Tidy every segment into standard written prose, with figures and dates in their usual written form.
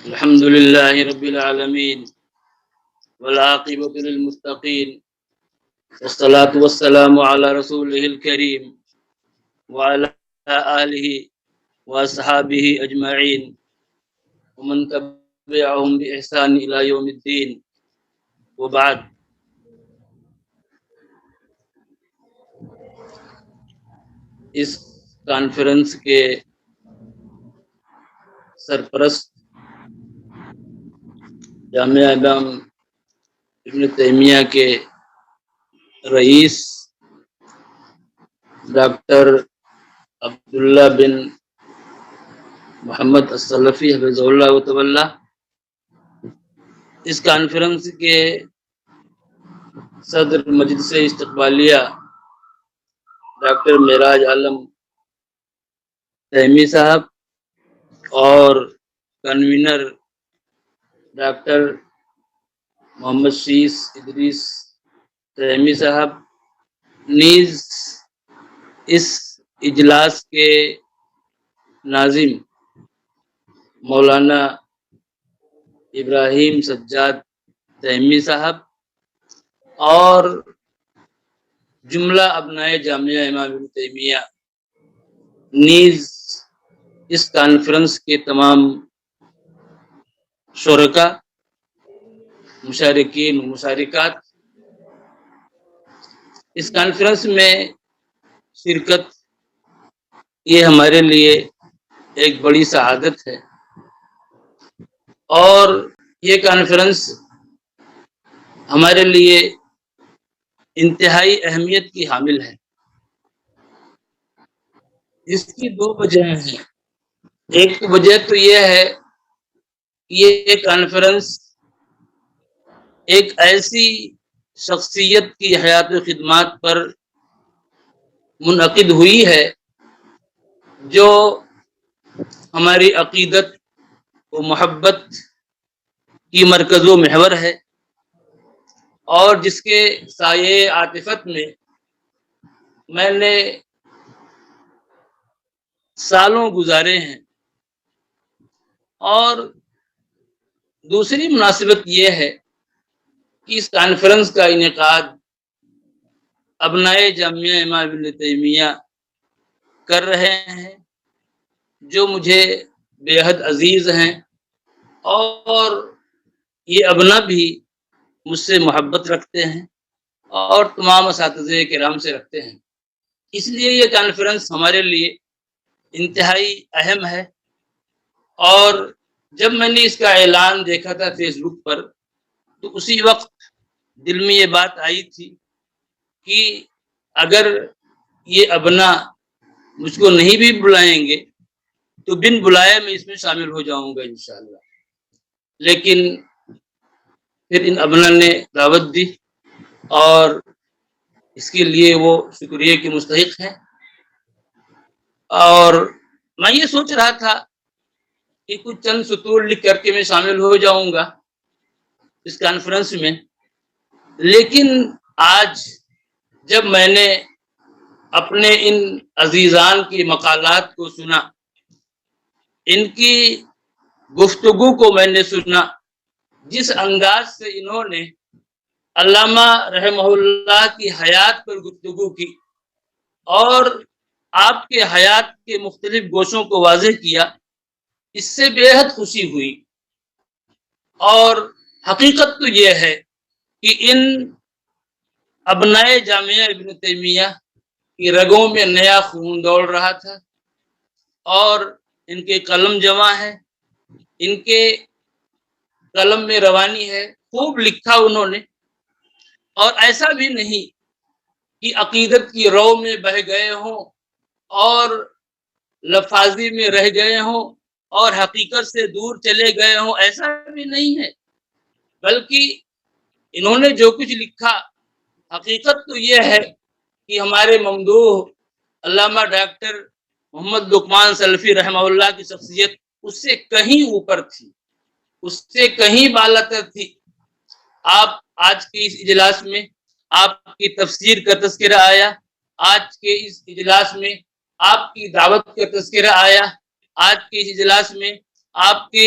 الحمد لله رب العالمين والعاقبة للمتقين والصلاة والسلام على رسوله الكريم وعلى آله وأصحابه أجمعين ومن تبعهم بإحسان إلى يوم الدين وبعد. اس کانفرنس کے سرپرست جامعہ امام ابن تیمیہ کے رئیس ڈاکٹر عبداللہ بن محمد السلفی حفظہ اللہ تعالی، اس کانفرنس کے صدر مجلس استقبالیہ ڈاکٹر معراج عالم تیمی صاحب اور کنوینر ڈاکٹر محمد شیس ادریس تیمی صاحب، نیز اس اجلاس کے ناظم مولانا ابراہیم سجاد تیمی صاحب اور جملہ ابنائے جامعہ امام ابن تیمیہ، نیز اس کانفرنس کے تمام شرکا، مشارکین و مشارکات، اس کانفرنس میں شرکت یہ ہمارے لیے ایک بڑی سعادت ہے، اور یہ کانفرنس ہمارے لیے انتہائی اہمیت کی حامل ہے۔ اس کی دو وجہ ہیں۔ ایک وجہ تو یہ ہے کہ یہ کانفرنس ایک ایسی شخصیت کی حیات و خدمات پر منعقد ہوئی ہے جو ہماری عقیدت و محبت کی مرکز و محور ہے، اور جس کے سایہ عاطفت میں نے سالوں گزارے ہیں۔ اور دوسری مناسبت یہ ہے کہ اس کانفرنس کا انعقاد ابنائے جامعہ امام ابن تیمیہ کر رہے ہیں، جو مجھے بے حد عزیز ہیں، اور یہ ابنا بھی مجھ سے محبت رکھتے ہیں اور تمام اساتذہ کرام سے رکھتے ہیں۔ اس لیے یہ کانفرنس ہمارے لیے انتہائی اہم ہے۔ اور جب میں نے اس کا اعلان دیکھا تھا فیس بک پر، تو اسی وقت دل میں یہ بات آئی تھی کہ اگر یہ ابنا مجھ کو نہیں بھی بلائیں گے تو بن بلائے میں اس میں شامل ہو جاؤں گا انشاءاللہ۔ لیکن پھر ان ابنا نے دعوت دی، اور اس کے لیے وہ شکریہ کے مستحق ہیں۔ اور میں یہ سوچ رہا تھا کہ کچھ چند سطور لکھ کر کے میں شامل ہو جاؤں گا اس کانفرنس میں، لیکن آج جب میں نے اپنے ان عزیزان کی مقالات کو سنا، ان کی گفتگو کو میں نے سنا، جس انداز سے انہوں نے علامہ رحمہ اللہ کی حیات پر گفتگو کی اور آپ کے حیات کے مختلف گوشوں کو واضح کیا، اس سے بے حد خوشی ہوئی۔ اور حقیقت تو یہ ہے کہ ان ابنائے جامعہ ابن تیمیہ کی رگوں میں نیا خون دوڑ رہا تھا، اور ان کے قلم جمع ہے، ان کے قلم میں روانی ہے، خوب لکھا انہوں نے۔ اور ایسا بھی نہیں کہ عقیدت کی رو میں بہ گئے ہوں اور لفاظی میں رہ گئے ہوں اور حقیقت سے دور چلے گئے ہوں، ایسا بھی نہیں ہے، بلکہ انہوں نے جو کچھ لکھا، حقیقت تو یہ ہے کہ ہمارے ممدوح علامہ ڈاکٹر محمد لقمان سلفی رحمہ اللہ کی شخصیت اس سے کہیں اوپر تھی، اس سے کہیں بالاتر تھی۔ آپ آج کے اس اجلاس میں آپ کی تفسیر کا تذکرہ آیا، آج کے اس اجلاس میں آپ کی دعوت کا تذکرہ آیا، آج کے اس اجلاس میں آپ کی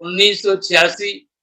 1986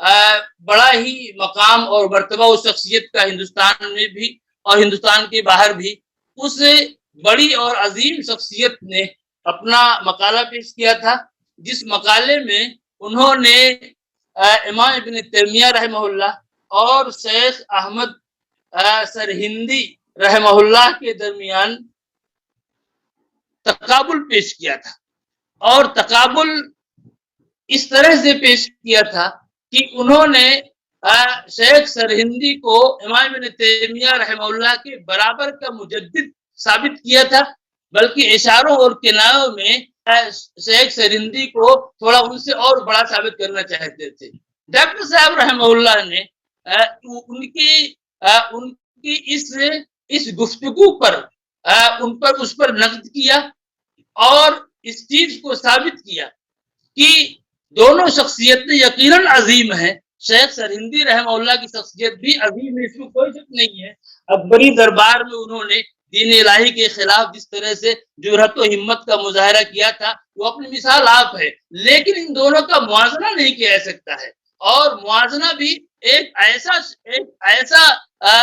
بڑا ہی مقام اور مرتبہ اس شخصیت کا ہندوستان میں بھی اور ہندوستان کے باہر بھی. اس بڑی اور عظیم شخصیت نے اپنا مقالہ پیش کیا تھا، جس مقالے میں انہوں نے امام ابن تیمیہ رحمہ اللہ اور شیخ احمد سرہندی رحمہ اللہ کے درمیان تقابل پیش کیا تھا. اور تقابل اس طرح سے پیش کیا تھا کہ انہوں نے شیخ سرہندی کو امام ابن تیمیہ رحمہ اللہ کے برابر کا مجدد ثابت کیا تھا، بلکہ اشاروں اور کنایوں میں شیخ سرہندی کو تھوڑا ان سے اور بڑا ثابت کرنا چاہتے تھے. ڈاکٹر صاحب رحمہ اللہ نے ان کی اس گفتگو پر اس پر نقد کیا اور اس چیز کو ثابت کیا کہ دونوں شخصیتیں یقیناً عظیم ہیں. شیخ سرہندی رحمہ اللہ کی شخصیت بھی عظیم ہے، اس میں کوئی شک نہیں ہے. اکبری دربار میں انہوں نے دین الہی کے خلاف جس طرح سے جرأت و ہمت کا مظاہرہ کیا تھا وہ اپنی مثال آپ ہے، لیکن ان دونوں کا موازنہ نہیں کیا جا سکتا ہے. اور موازنہ بھی ایک ایسا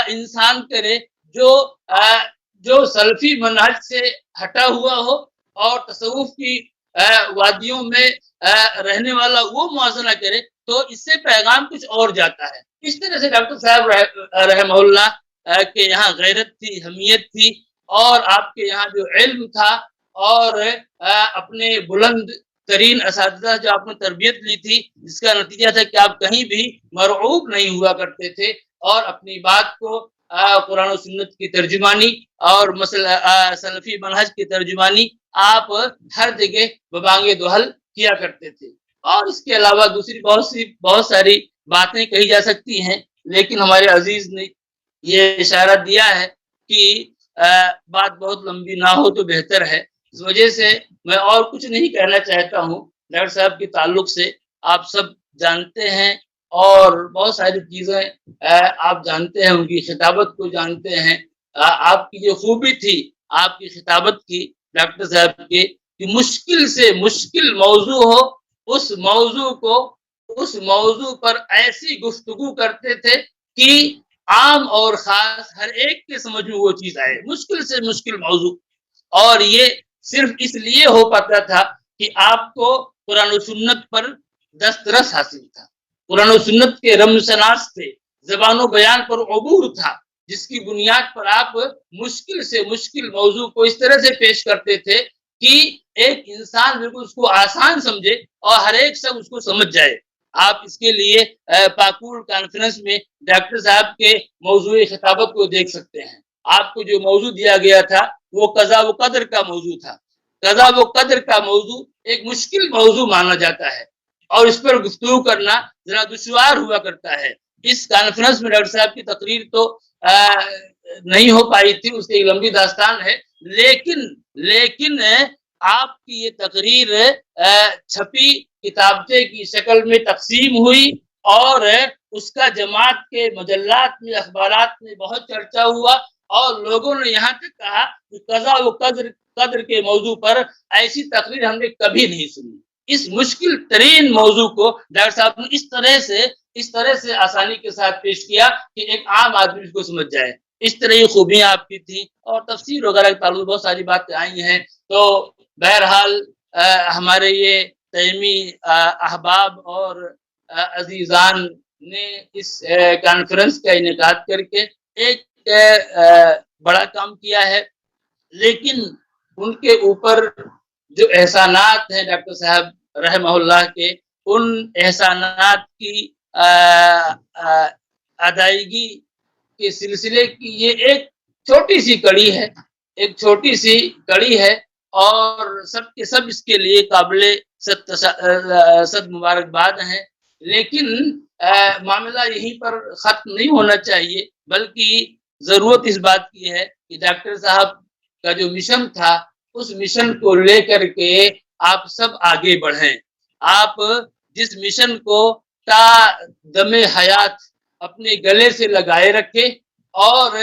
انسان کرے جو سلفی منہج سے ہٹا ہوا ہو اور تصوف کی وادیوں میں رہنے والا وہ موازنہ کرے تو اس سے پیغام کچھ اور جاتا ہے. اس طرح سے ڈاکٹر صاحب رحمہ اللہ کے یہاں غیرت تھی، حمیت تھی، اور آپ کے یہاں جو علم تھا اور اپنے بلند ترین اساتذہ جو آپ نے تربیت لی تھی، جس کا نتیجہ تھا کہ آپ کہیں بھی مرعوب نہیں ہوا کرتے تھے اور اپنی بات کو قرآن و سنت کی ترجمانی اور سلفی منہج کی ترجمانی آپ ہر جگہ ببانگ دوحل کیا کرتے تھے. اور اس کے علاوہ دوسری بہت ساری باتیں کہی جا سکتی ہیں، لیکن ہمارے عزیز نے یہ اشارہ دیا ہے کہ بات بہت لمبی نہ ہو تو بہتر ہے. اس وجہ سے میں اور کچھ نہیں کہنا چاہتا ہوں. ڈاکٹر صاحب کے تعلق سے آپ سب جانتے ہیں اور بہت ساری چیزیں آپ جانتے ہیں، ان کی خطابت کو جانتے ہیں. آپ کی جو خوبی تھی آپ کی خطابت کی ڈاکٹر صاحب کی کہ مشکل سے مشکل موضوع ہو اس موضوع پر ایسی گفتگو کرتے تھے کہ عام اور خاص ہر ایک کے سمجھ میں وہ چیز آئے، مشکل سے مشکل موضوع. اور یہ صرف اس لیے ہو پاتا تھا کہ آپ کو قرآن و سنت پر دسترس حاصل تھا، قرآن و سنت کے رمز شناس تھے، زبان و بیان پر عبور تھا، جس کی بنیاد پر آپ مشکل سے مشکل موضوع کو اس طرح سے پیش کرتے تھے کہ ایک انسان بالکل اس کو آسان سمجھے اور ہر ایک شخص اس کو سمجھ جائے. آپ اس کے لیے پاکول کانفرنس میں ڈاکٹر صاحب کے موضوع خطابت کو دیکھ سکتے ہیں. آپ کو جو موضوع دیا گیا تھا وہ قضا و قدر کا موضوع تھا. قضا و قدر کا موضوع ایک مشکل موضوع مانا جاتا ہے اور اس پر گفتگو کرنا ذرا دشوار ہوا کرتا ہے. اس کانفرنس میں ڈاکٹر صاحب کی تقریر تو نہیں ہو پائی تھی، اس کی ایک لمبی داستان ہے، لیکن آپ کی یہ تقریر چھپی کتابچے کی شکل میں تقسیم ہوئی اور اس کا جماعت کے مجلات میں اخبارات میں بہت چرچا ہوا اور لوگوں نے یہاں تک کہا کہ قضا و قدر کے موضوع پر ایسی تقریر ہم نے کبھی نہیں سنی. اس مشکل ترین موضوع کو ڈاکٹر صاحب نے اس طرح سے آسانی کے ساتھ پیش کیا کہ ایک عام آدمی اس کو سمجھ جائے. اس طرح کی خوبیاں آپ کی تھیں اور تفسیر وغیرہ کے تعلق بہت ساری باتیں آئی ہیں. تو بہرحال ہمارے یہ تیمی احباب اور عزیزان نے اس کانفرنس کا انعقاد کر کے ایک بڑا کام کیا ہے، لیکن ان کے اوپر جو احسانات ہیں ڈاکٹر صاحب رحمہ اللہ کے، ان احسانات کی ادائیگی کے سلسلے کی یہ ایک چھوٹی سی کڑی ہے اور سب کے سب اس کے لیے قابل صد مبارکباد ہیں. لیکن معاملہ یہیں پر ختم نہیں ہونا چاہیے، بلکہ ضرورت اس بات کی ہے کہ ڈاکٹر صاحب کا جو مشن تھا اس مشن کو لے کر کے آپ سب آگے بڑھیں. آپ جس مشن کو تا دم حیات اپنے گلے سے لگائے رکھے اور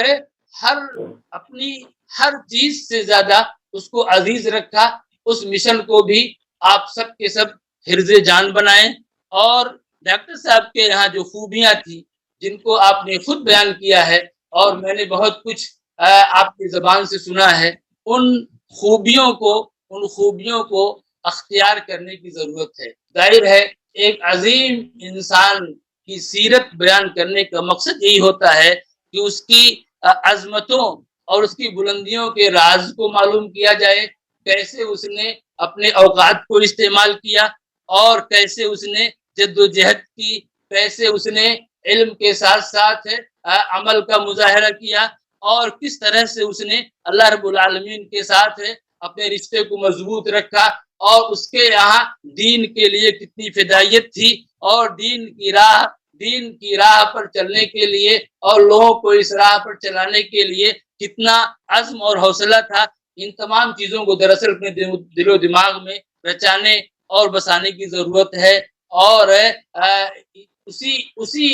اپنی ہر چیز سے زیادہ اس کو عزیز رکھا، اس مشن کو بھی آپ سب کے سب حرز جان بنائیں اور ڈاکٹر صاحب کے یہاں جو خوبیاں تھی جن کو آپ نے خود بیان کیا ہے اور میں نے بہت کچھ آپ کی زبان سے سنا ہے، ان خوبیوں کو اختیار کرنے کی ضرورت ہے۔ ظاہر ہے ایک عظیم انسان کی سیرت بیان کرنے کا مقصد یہی ہوتا ہے کہ اس کی عظمتوں اور اس کی بلندیوں کے راز کو معلوم کیا جائے، کیسے اس نے اپنے اوقات کو استعمال کیا اور کیسے اس نے جد و جہد کی، کیسے اس نے علم کے ساتھ ساتھ عمل کا مظاہرہ کیا اور کس طرح سے اس نے اللہ رب العالمین کے ساتھ اپنے رشتے کو مضبوط رکھا اور اس کے یہاں دین کے لیے کتنی فدائیت تھی اور دین کی راہ پر چلنے کے لیے اور لوگوں کو اس راہ پر چلانے کے لیے کتنا عزم اور حوصلہ تھا۔ ان تمام چیزوں کو دراصل اپنے دل و دماغ میں رچانے اور بسانے کی ضرورت ہے اور اسی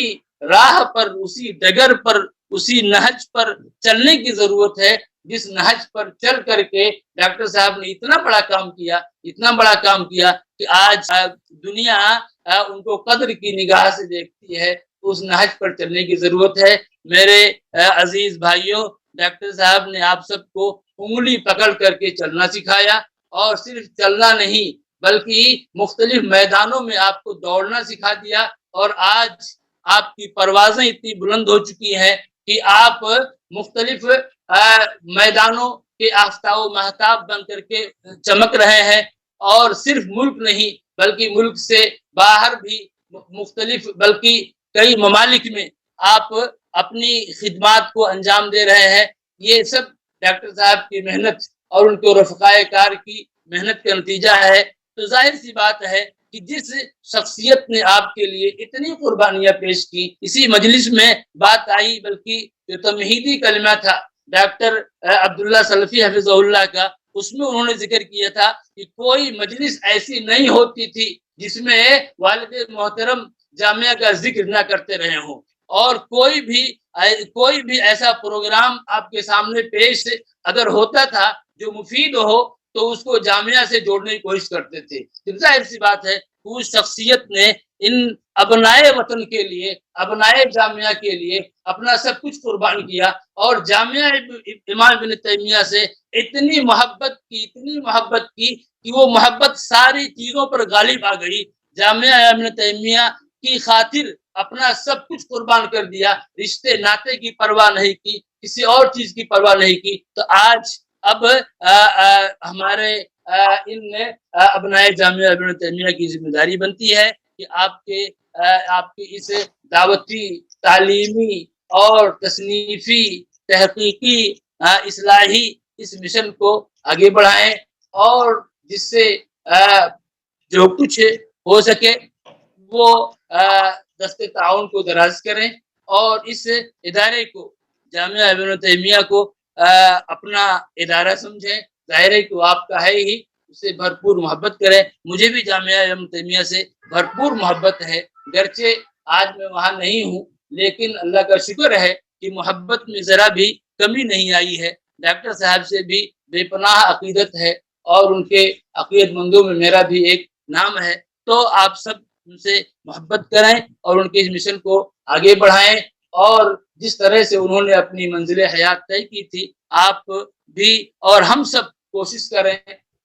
راہ پر، اسی ڈگر پر، اسی نہج پر چلنے کی ضرورت ہے جس نہج پر چل کر کے ڈاکٹر صاحب نے اتنا بڑا کام کیا کہ آج دنیا ان کو قدر کی نگاہ سے دیکھتی ہے۔ اس نہج پر چلنے کی ضرورت ہے۔ میرے عزیز بھائیوں، ڈاکٹر صاحب نے آپ سب کو انگلی پکڑ کر کے چلنا سکھایا اور صرف چلنا نہیں بلکہ مختلف میدانوں میں آپ کو دوڑنا سکھا دیا اور آج آپ کی پروازیں اتنی بلند ہو چکی ہیں کہ آپ مختلف میدانوں کے آفتاب و مہتاب بن کر کے چمک رہے ہیں اور صرف ملک نہیں بلکہ ملک سے باہر بھی مختلف بلکہ کئی ممالک میں آپ اپنی خدمات کو انجام دے رہے ہیں۔ یہ سب ڈاکٹر صاحب کی محنت اور ان کے رفقائے کار کی محنت کا نتیجہ ہے۔ تو ظاہر سی بات ہے کہ جس شخصیت نے آپ کے لیے اتنی قربانیاں پیش کی، اسی مجلس میں بات آئی بلکہ جو تمہیدی کلمہ تھا ڈاکٹر عبداللہ سلفی حفظہ اللہ کا، اس میں انہوں نے ذکر کیا تھا کہ کوئی مجلس ایسی نہیں ہوتی تھی جس میں والد محترم جامعہ کا ذکر نہ کرتے رہے ہوں، اور کوئی بھی ایسا پروگرام آپ کے سامنے پیش اگر ہوتا تھا جو مفید ہو تو اس کو جامعہ سے جوڑنے کی کوشش کرتے تھے۔ ظاہر سی بات ہے اس شخصیت نے ان ابنائے وطن کے لیے، ابنائے جامعہ کے لیے اپنا سب کچھ قربان کیا اور جامعہ امام ابن تیمیہ سے اتنی محبت کی کہ وہ محبت ساری چیزوں پر غالب آ گئی۔ جامعہ ابن تیمیہ کی خاطر اپنا سب کچھ قربان کر دیا، رشتے ناطے کی پرواہ نہیں کی، کسی اور چیز کی پرواہ نہیں کی۔ تو آج اب ہمارے ان ابنائے جامعہ ابن تیمیہ کی ذمہ داری بنتی ہے کہ آپ کی اس دعوتی، تعلیمی اور تصنیفی، تحقیقی، اصلاحی اس مشن کو آگے بڑھائیں اور جس سے جو کچھ ہو سکے وہ دست تعاون کو دراز کریں اور اس ادارے کو، جامعہ ابن تیمیہ کو اپنا ادارہ سمجھیں۔ ظاہر ہے کہ وہ آپ کا ہے ہی، اسے بھرپور محبت کریں۔ مجھے بھی جامعہ ابن تیمیہ سے بھرپور محبت ہے، گرچہ آج میں وہاں نہیں ہوں، لیکن اللہ کا شکر ہے کہ محبت میں ذرا بھی کمی نہیں آئی ہے۔ ڈاکٹر صاحب سے بھی بے پناہ عقیدت ہے اور ان کے عقیدت مندوں میں میرا بھی ایک نام ہے۔ تو آپ سب ان سے محبت کریں اور ان کے اس مشن کو آگے بڑھائیں اور جس طرح سے انہوں نے اپنی منزل حیات طے کی تھی، آپ بھی اور ہم سب کوشش کریں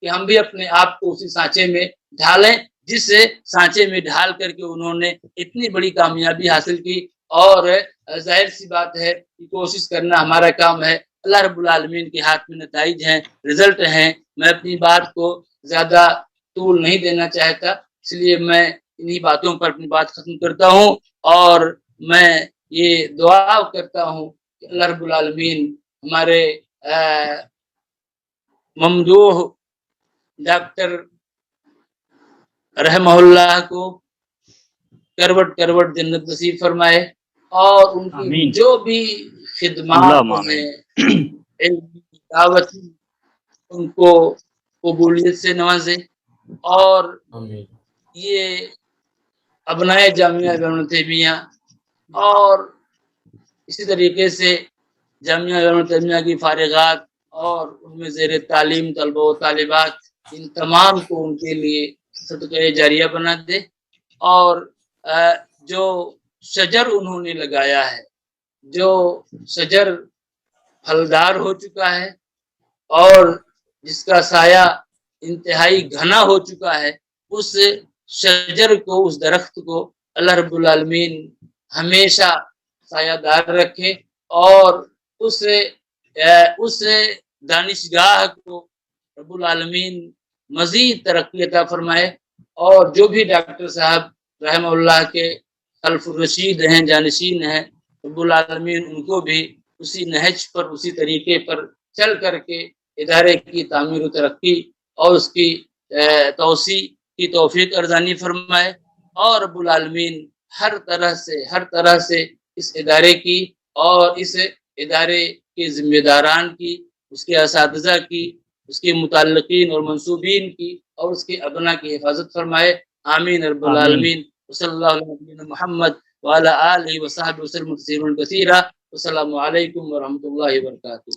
کہ ہم بھی اپنے آپ کو اسی سانچے میں ڈھالیں جس سانچے میں ڈھال کر کے انہوں نے اتنی بڑی کامیابی حاصل کی۔ اور ظاہر سی بات ہے کہ کوشش کرنا ہمارا کام ہے، اللہ رب العالمین کے ہاتھ میں نتائج ہیں، رزلٹ ہیں۔ میں اپنی بات کو زیادہ طول نہیں دینا چاہتا، اس لیے میں انہی باتوں پر اپنی بات ختم کرتا ہوں اور میں یہ دعا کرتا ہوں کہ اللہ رب العالمین ہمارے ممدوح ڈاکٹر رحمہ اللہ کو کروٹ کروٹ جنت نصیب فرمائے اور ان کی جو بھی خدمات ہیں دعوت ان کو قبولیت سے نوازے اور یہ ابنائے جامعہ ابن تیمیہ اور اسی طریقے سے جامعہ ابن تیمیہ کی فارغات اور ان میں زیر تعلیم طلبہ و طالبات، ان تمام کو ان کے لیے صدقہ جاریہ بنا دے اور جو شجر انہوں نے لگایا ہے، جو شجر پھلدار ہو چکا ہے اور جس کا سایہ انتہائی گھنا ہو چکا ہے، اس شجر کو، اس درخت کو اللہ رب العالمین ہمیشہ سایہ دار رکھے اور اس دانشگاہ کو رب العالمین مزید ترقی عطا فرمائے، اور جو بھی ڈاکٹر صاحب رحمہ اللہ کے خلف الرشید ہیں، جانشین ہیں، رب العالمین ان کو بھی اسی نہج پر، اسی طریقے پر چل کر کے ادارے کی تعمیر و ترقی اور اس کی توسیع کی توفیق ارزانی فرمائے، اور رب العالمین ہر طرح سے اس ادارے کی اور اس ادارے کے ذمہ داران کی، اس کے اساتذہ کی، اس کے متعلقین اور منصوبین کی اور اس کے ابناء کی حفاظت فرمائے، آمین رب العالمین۔ صلی اللہ علیہ محمد وعلی آلہ وصحبہ وسلم تسلیما کثیرا۔ السلام علیکم ورحمۃ اللہ وبرکاتہ۔